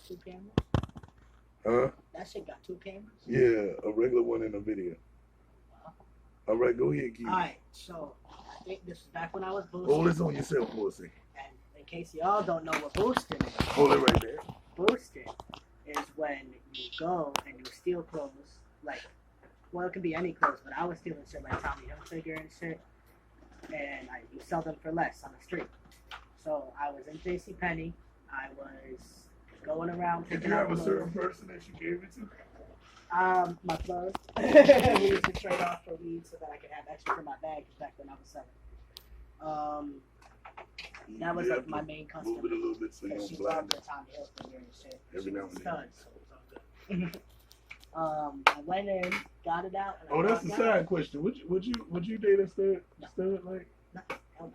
two cameras? Huh? That shit got two cameras? Yeah, a regular one and a video. All right, go ahead, Keith. Alright, so I think this is back when I was boosting. Hold this on yourself for a second. And in case y'all don't know what boosting is, Hold it right there. boosting is when you go and you steal clothes, like, well, it could be any clothes, but I was stealing shit like Tommy Hilfiger and shit, and you sell them for less on the street. So I was in JCPenney, I was going around Did picking you out have a clothes. certain person that you gave it to? My plug. We used to trade off for weed so that I could have extra for my bag back when I was selling. That was like my main customer. Move it a little bit so you She don't blind loved the it. Tommy Hilfiger and shit. Every She now was a and then. stud, so it was all good. I went in, got it out. And Oh, that's the walked out. side question. Would you date a stud like? No, hell no.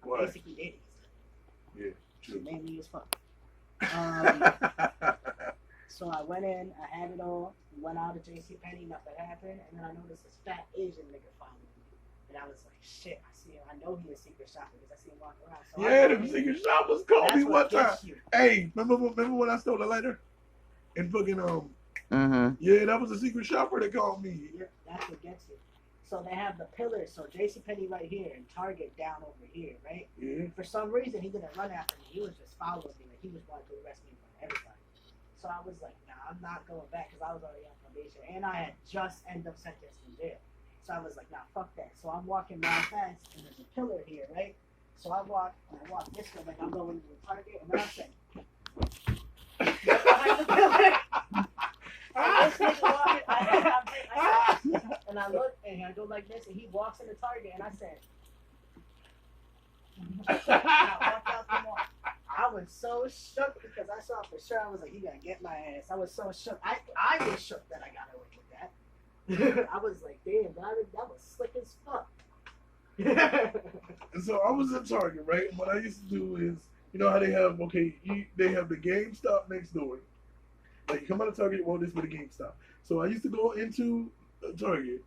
Why? Basically dating. Yeah, She true. made me as fuck. So I went in, I had it all, went out of JCPenney, nothing happened, and then I noticed this fat Asian nigga following me. And I was like, shit, I know he a secret shopper because I see him walking around. So Yeah, the secret shoppers called me one time. You. Hey, remember when I stole the lighter? And fucking yeah, that was a secret shopper that called me. Yeah, that's what gets you. So they have the pillars. So JCPenney right here and Target down over here, right? Yeah. For some reason, he didn't run after me. He was just following me. Like he was wanting to arrest me in front of everybody. So I was like, nah, I'm not going back because I was already on probation. And I had just ended up sentenced in jail. So I was like, nah, fuck that. So I'm walking down fast and there's a pillar here, right? So I walk this way like I'm going to the Target. And then I'm saying, behind the pillar. And this nigga walking, and I look and I go like this and he walks in the Target and I said, and I walked out the mall. I was so shook because I saw for sure. I was like, he gotta get my ass. I was so shook. I was shook that I got away with that. I was like, damn, that was slick as fuck. And so I was in Target, right? And what I used to do is, you know how they have, they have the GameStop next door. Like, you come out of Target, well, this with the GameStop. So I used to go into Target,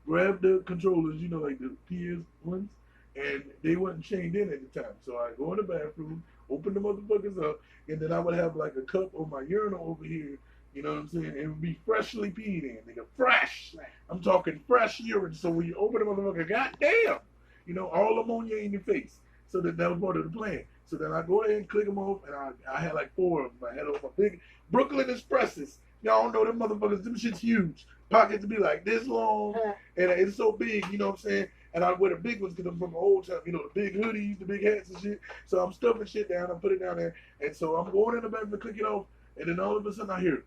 grab the controllers, you know, like the PS ones, and they wasn't chained in at the time. So I go in the bathroom, open the motherfuckers up, and then I would have like a cup on my urinal over here, you know what I'm saying? And it would be freshly peed in, nigga, fresh. Right. I'm talking fresh urine. So when you open the motherfucker, goddamn, you know, all ammonia in your face. So that was part of the plan. So then I go ahead and click them off, and I had like 4 of them. I had on my big Brooklyn Expresses. Y'all know them motherfuckers, them shit's huge. Pockets be like this long, and it's so big, you know what I'm saying? And I wear the big ones because I'm from the old time, you know, the big hoodies, the big hats and shit. So I'm stuffing shit down, I put it down there, and so I'm going in the bathroom to click it off, and then all of a sudden I hear,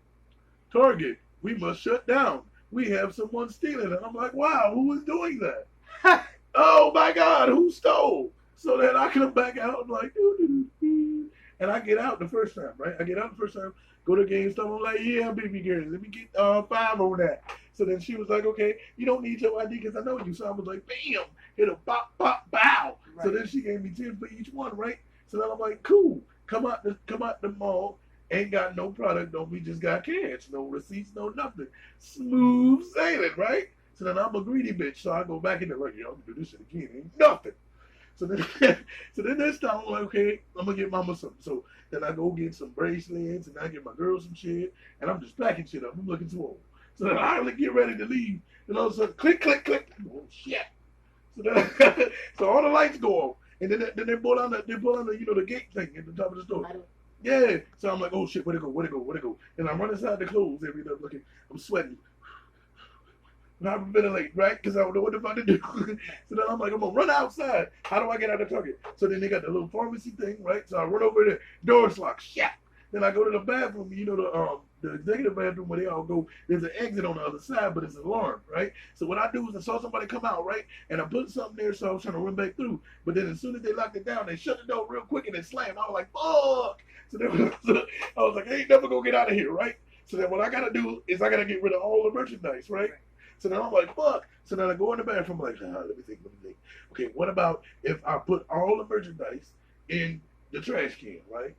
Target, we must shut down. We have someone stealing. And I'm like, wow, who is doing that? Oh my God, who stole? So then I come back out, I'm like, doo-doo-doo-doo. And I get out the first time, right? I get out the first time, go to GameStop, I'm like, yeah, baby girl, let me get 5 on that. So then she was like, okay, you don't need your ID because I know you. So I was like, bam, hit a bop, bop, bow. Right. So then she gave me 10 for each one, right? So then I'm like, cool, come out the mall, ain't got no product, we just got cash, no receipts, no nothing. Smooth sailing, right? So then I'm a greedy bitch, so I go back in there like, yo, I'm gonna do this shit again, ain't nothing. So then this time I'm like, okay, I'm gonna get mama something. So then I go get some bracelets and I get my girl some shit, and I'm just packing shit up. I'm looking too old. So then I get ready to leave, and all of a sudden, click, click, click. Oh shit! So then, so all the lights go off, and then they pull on the you know the gate thing at the top of the store. Yeah. So I'm like, oh shit, where'd it go? And I run inside the clothes every day looking. I'm sweating. And I'm hyperventilate, right? Because I don't know what the fuck to do. So then I'm like, I'm gonna run outside. How do I get out of Target? So then they got the little pharmacy thing, right? So I run over there, door's locked, shit. Then I go to the bathroom, you know, the executive bathroom where they all go. There's an exit on the other side, but it's alarmed, right? So what I do is I saw somebody come out, right? And I put something there, so I was trying to run back through. But then as soon as they locked it down, they shut the door real quick and it slammed. I was like, fuck. So then I was like, I ain't never gonna get out of here, right? So then what I gotta do is I gotta get rid of all the merchandise, right? So then I'm like, fuck. So then I go in the bathroom, I'm like, let me think. Okay, what about if I put all the merchandise in the trash can, right?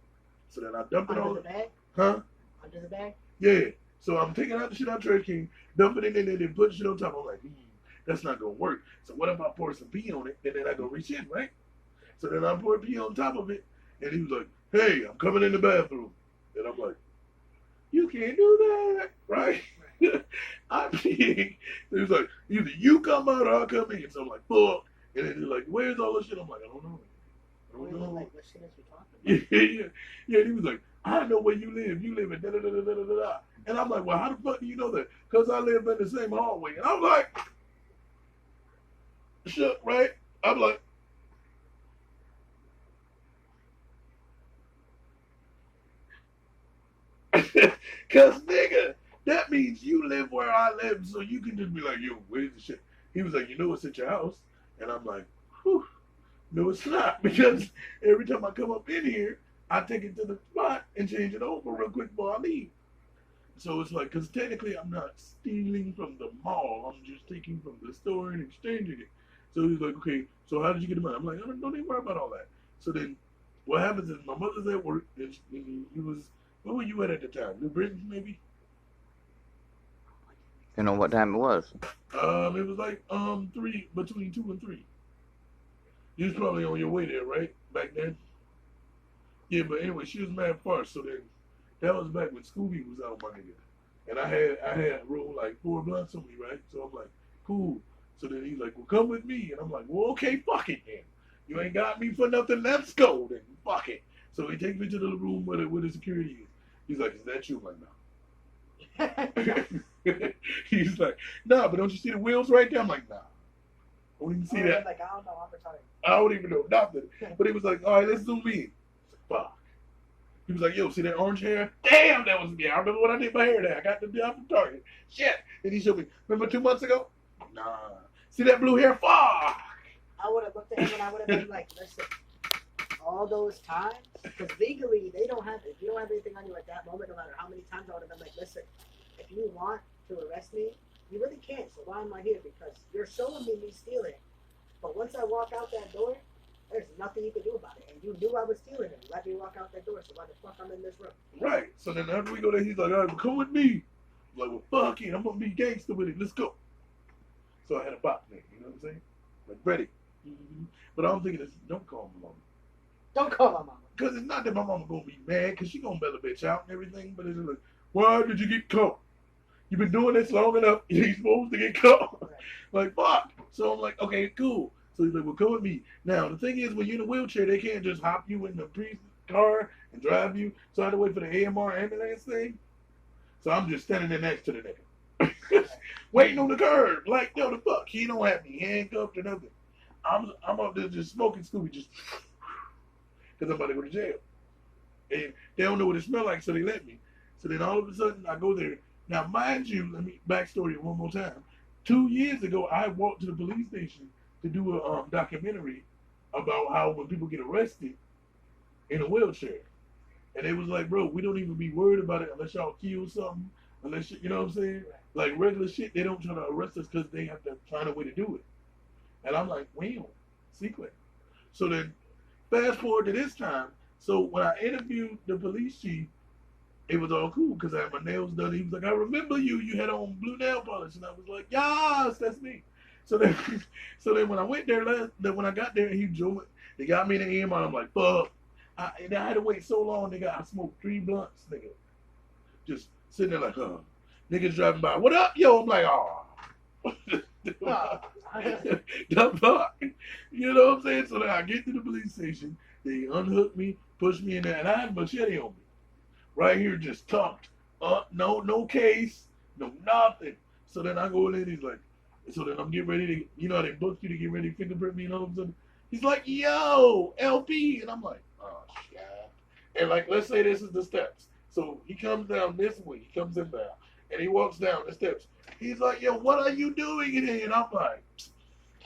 So then I dump it all. Under the bag? Huh? Under the bag? Yeah. So I'm taking out the shit out of the trash can, dumping it in there, then putting shit on top. I'm like, that's not gonna work. So what if I pour some pee on it, and then I go reach in, right? So then I pour pee on top of it, and he was like, hey, I'm coming in the bathroom. And I'm like, you can't do that, right? I mean, he was like, either you come out or I'll come in. So I'm like, fuck. And then he's like, where's all this shit? I'm like, I don't know. I don't know. Like, what shit is we talking about? Yeah. And he was like, I know where you live. You live in da da da da da da da. And I'm like, well, how the fuck do you know that? Because I live in the same hallway. And I'm like, shook, right? I'm like, because nigga, that means you live where I live, so you can just be like, yo, where's the shit? He was like, you know it's at your house. And I'm like, whew, no, it's not. Because every time I come up in here, I take it to the spot and change it over real quick before I leave. So it's like, because technically I'm not stealing from the mall. I'm just taking from the store and exchanging it. So he's like, okay, so how did you get the money? I'm like, don't even worry about all that. So then what happens is my mother's at work, and he was, where were you at the time? New Britain, maybe? You know what time it was? It was like between 2 and 3. You was probably on your way there, right? Back then? Yeah, but anyway, she was mad first, so then that was back when Scooby was out, my nigga. And I had rolled like 4 blunts on me, right? So I'm like, cool. So then he's like, well, come with me. And I'm like, well, okay, fuck it then. You ain't got me for nothing, let's go then. Fuck it. So he takes me to the room where the security is. He's like, is that you? I'm like, no. He's like, nah, but don't you see the wheels right there? I'm like, nah. I don't even see that. Like, I don't know, I'm retired. I don't even know nothing. But he was like, all right, let's zoom in. Fuck. He was like, yo, see that orange hair? Damn, that was me. I remember when I did my hair there. I got the job from Target. Shit. And he showed me, remember 2 months ago? Nah. See that blue hair? Fuck. I would have looked at him and I would have been like, listen, all those times, because legally they don't have, if you don't have anything on you at that moment, no matter how many times, I would have been like, listen, if you want to arrest me, you really can't, so why am I here? Because you're showing me stealing. But once I walk out that door, there's nothing you can do about it. And you knew I was stealing it. Let me walk out that door, so why the fuck I'm in this room? Right. So then after we go there, he's like, all right, well, come with me. I'm like, well, fuck it. I'm going to be gangster with it. Let's go. So I had a bot name, you know what I'm saying? Like, ready. Mm-hmm. But I'm thinking, don't call my mama. Don't call my mama. Because it's not that my mama going to be mad, because she going to bail a bitch out and everything, but it's like, why did you get caught? You've been doing this long enough. You're supposed to get caught. Right. Like, fuck. So I'm like, okay, cool. So he's like, well, come with me. Now, the thing is, when you're in a wheelchair, they can't just hop you in the police car and drive you. So I had to wait for the AMR ambulance thing. So I'm just standing there next to the nigga. Waiting on the curb. Like, yo, the fuck? He don't have me handcuffed or nothing. I'm up there just smoking Scooby, just because I'm about to go to jail. And they don't know what it smells like, so they let me. So then all of a sudden, I go there. Now, mind you, let me backstory it one more time. 2 years ago, I walked to the police station to do a documentary about how when people get arrested in a wheelchair. And they was like, bro, we don't even be worried about it unless y'all kill something, unless, you know what I'm saying? Like regular shit, they don't try to arrest us because they have to find a way to do it. And I'm like, wow, secret. So then fast forward to this time. So when I interviewed the police chief, it was all cool because I had my nails done. He was like, I remember you. You had on blue nail polish. And I was like, yes, that's me. So then when I went there when I got there, they got me in the EMR. I'm like, fuck. And I had to wait so long, nigga. I smoked 3 blunts, nigga. Just sitting there like, huh. Niggas driving by. What up, yo? I'm like, oh. The fuck? You know what I'm saying? So then I get to the police station. They unhook me, push me in there, and I had a machete on me. Right here, just tucked up. No case. No nothing. So then I go in and he's like, so then I'm getting ready to, you know, they booked you to get ready to fingerprint me, and all of a sudden, he's like, yo, LP. And I'm like, oh, shit. And like, let's say this is the steps. So he comes down this way. He comes in down. And he walks down the steps. He's like, yo, what are you doing in here? And I'm like,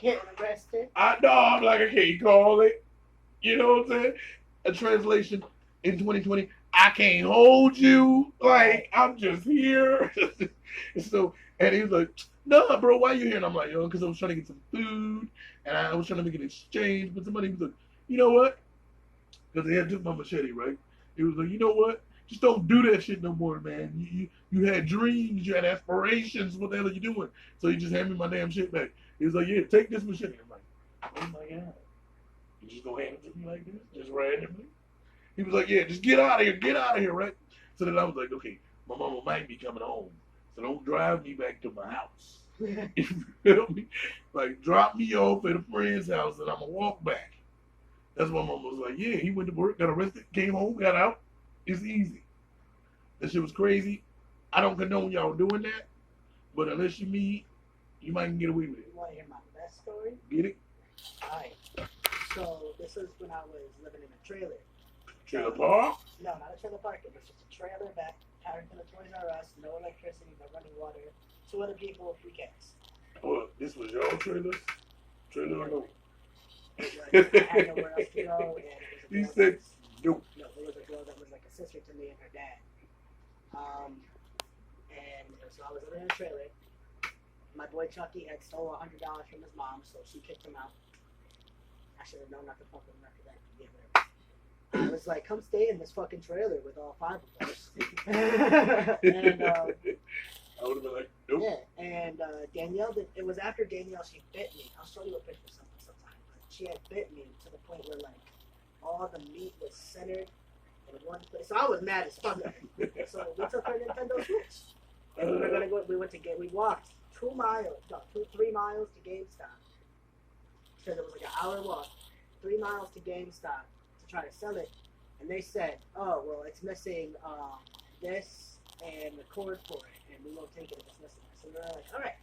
Getting arrested. I know. I'm like, I can't call it. You know what I'm saying? A translation in 2020, I can't hold you. Like, I'm just here. So, and he was like, no, bro, why you here? And I'm like, yo, because I was trying to get some food. And I was trying to make an exchange. But somebody was like, you know what? Because they had took my machete, right? He was like, you know what? Just don't do that shit no more, man. You had dreams, you had aspirations. What the hell are you doing? So he just handed me my damn shit back. He was like, yeah, take this machete. I'm like, oh my God. You just gonna hand it to me like this? Just randomly? He was like, yeah, just get out of here, right? So then I was like, okay, my mama might be coming home. So don't drive me back to my house. You feel me? Like, drop me off at a friend's house and I'm going to walk back. That's why mama was like, yeah, he went to work, got arrested, came home, got out. It's easy. That shit was crazy. I don't condone y'all doing that, but unless you me, you might get away with it. You want to hear my best story? Get it? Alright. So, this is when I was living in a trailer. Trailer park? No, not a trailer park. It was just a trailer back, Harrington to Toys R Us, no electricity, no running water. 2 other people, 3 cats. Oh, this was your trailers? Trailer or no? It was, I had nowhere else to go. And it He was a girl said, that no. was, no, it was a girl that was like a sister to me and her dad. And so I was living in a trailer. My boy Chucky had stole $100 from his mom, so she kicked him out. I should have known not to fuck with him after that. Yeah, whatever. I was like, come stay in this fucking trailer with all 5 of us. And I would have been like, nope. yeah, and Danielle, it was after Danielle, she bit me. I'll show you a picture sometime. But she had bit me to the point where like all the meat was centered in one place. So I was mad as fuck. So we took her Nintendo Switch, and we were gonna go. We walked 3 miles to GameStop because it was like an hour walk. 3 miles to GameStop to try to sell it, and they said, "Oh, well, it's missing this and the cord for it, and we won't take it if it's missing this." And we were like, "All right."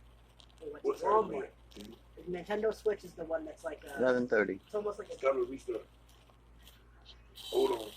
We went What's to that Walmart. mean? The Nintendo Switch is the one that's like 11:30. it's almost like a Stop it, restart. Hold on.